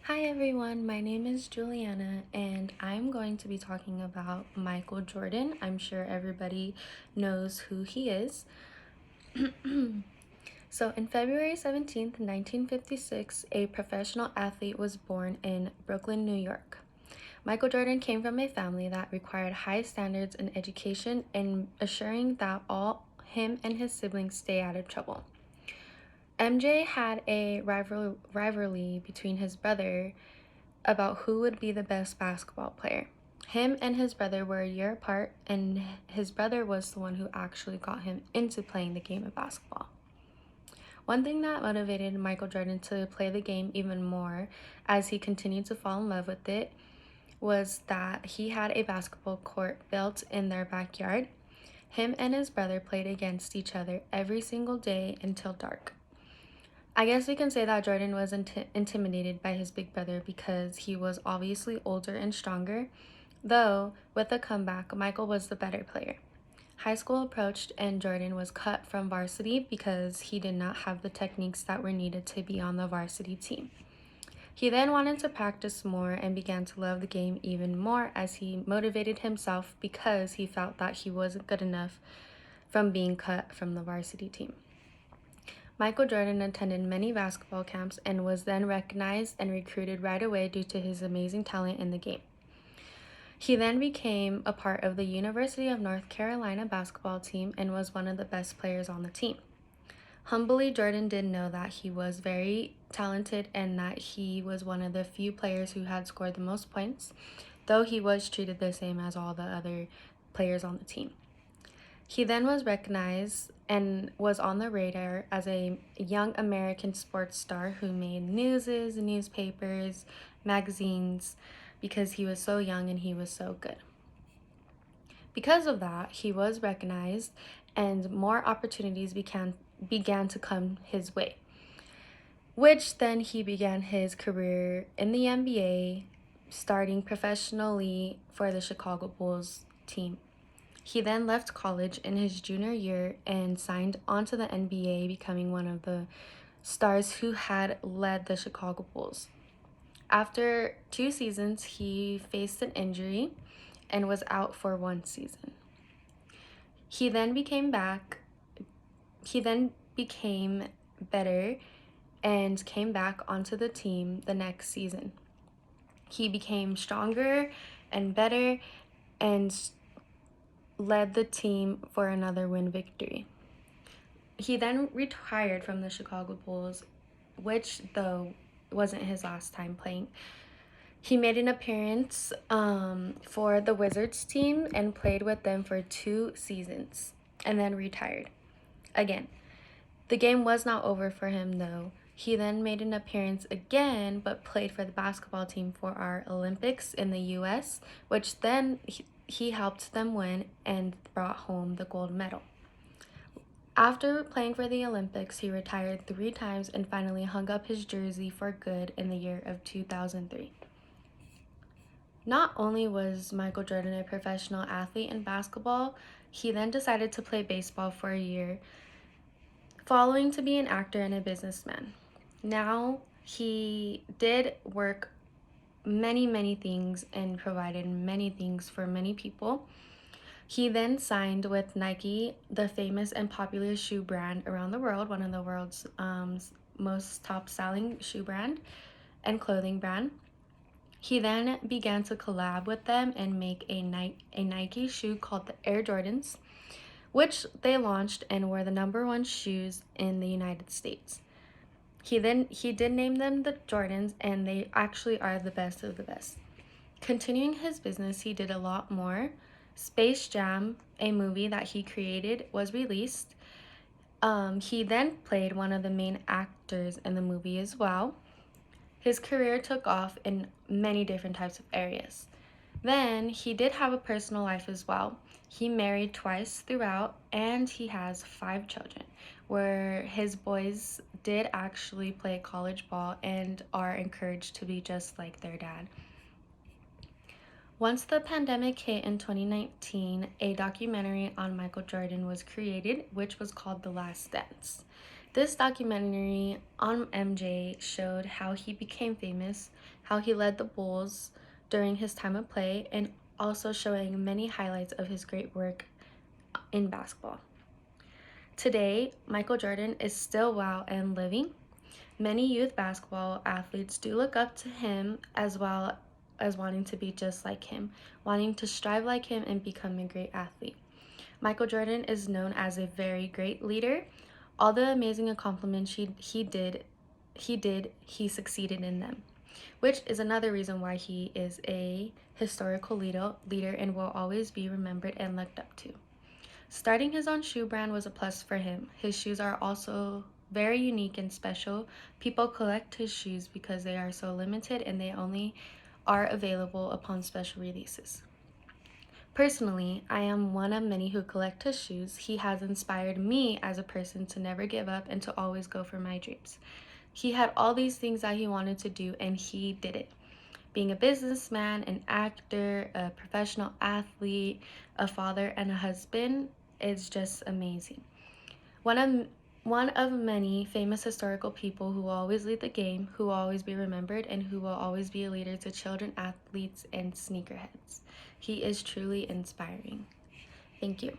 Hi everyone, my name is Juliana and I'm going to be talking about Michael Jordan. I'm sure everybody knows who he is. So, in February 17th, 1956, a professional athlete was born in Brooklyn, New York. Michael Jordan came from a family that required high standards in education and assuring that all him and his siblings stay out of trouble. MJ had a rivalry between his brother about who would be the best basketball player. Him and his brother were a year apart, and his brother was the one who actually got him into playing the game of basketball. One thing that motivated Michael Jordan to play the game even more as he continued to fall in love with it was that he had a basketball court built in their backyard. Him and his brother played against each other every single day until dark. I guess we can say that Jordan was intimidated by his big brother because he was obviously older and stronger, though with a comeback, Michael was the better player. High school approached and Jordan was cut from varsity because he did not have the techniques that were needed to be on the varsity team. He then wanted to practice more and began to love the game even more as he motivated himself because he felt that he wasn't good enough from being cut from the varsity team. Michael Jordan attended many basketball camps and was then recognized and recruited right away due to his amazing talent in the game. He then became a part of the University of North Carolina basketball team and was one of the best players on the team. Humbly, Jordan did know that he was very talented and that he was one of the few players who had scored the most points, though he was treated the same as all the other players on the team. He then was recognized and was on the radar as a young American sports star who made newspapers, magazines, because he was so young and he was so good. Because of that, he was recognized and more opportunities began to come his way, which then he began his career in the NBA, starting professionally for the Chicago Bulls team. He then left college in his junior year and signed onto the NBA, becoming one of the stars who had led the Chicago Bulls. After 2 seasons, he faced an injury and was out for 1 season. He then became better and came back onto the team the next season. He became stronger and better and led the team for another win victory. He then retired from the Chicago Bulls, which though wasn't his last time playing. He made an appearance for the Wizards team and played with them for 2 seasons and then retired. Again, the game was not over for him though. He then made an appearance again but played for the basketball team for our Olympics in the US, which then he helped them win and brought home the gold medal. After playing for the Olympics, he retired 3 times and finally hung up his jersey for good in the year of 2003. Not only was Michael Jordan a professional athlete in basketball, he then decided to play baseball for a year, following to be an actor and a businessman. Now, he did work many things and provided many things for many people. He then signed with Nike, the famous and popular shoe brand around the world, one of the world's most top-selling shoe brand and clothing brand. He then began to collab with them and make a Nike shoe called the Air Jordans, which they launched and were the #1 shoes in the United States. He did name them the Jordans, and they actually are the best of the best. Continuing his business, he did a lot more. Space Jam, a movie that he created, was released. He then played one of the main actors in the movie as well. His career took off in many different types of areas. Then he did have a personal life as well. He married twice throughout, and he has 5 children, where his boys did actually play college ball and are encouraged to be just like their dad. Once the pandemic hit in 2019, a documentary on Michael Jordan was created, which was called The Last Dance. This documentary on MJ showed how he became famous, how he led the Bulls during his time of play, and also showing many highlights of his great work in basketball. Today, Michael Jordan is still well and living. Many youth basketball athletes do look up to him, as well as wanting to be just like him, wanting to strive like him and become a great athlete. Michael Jordan is known as a very great leader. All the amazing accomplishments he succeeded in them, which is another reason why he is a historical leader and will always be remembered and looked up to. Starting his own shoe brand was a plus for him. His shoes are also very unique and special. People collect his shoes because they are so limited and they only are available upon special releases. Personally, I am one of many who collect his shoes. He has inspired me as a person to never give up and to always go for my dreams. He had all these things that he wanted to do and he did it. Being a businessman, an actor, a professional athlete, a father, and a husband is just amazing. One of many famous historical people who will always lead the game, who will always be remembered, and who will always be a leader to children, athletes, and sneakerheads. He is truly inspiring. Thank you.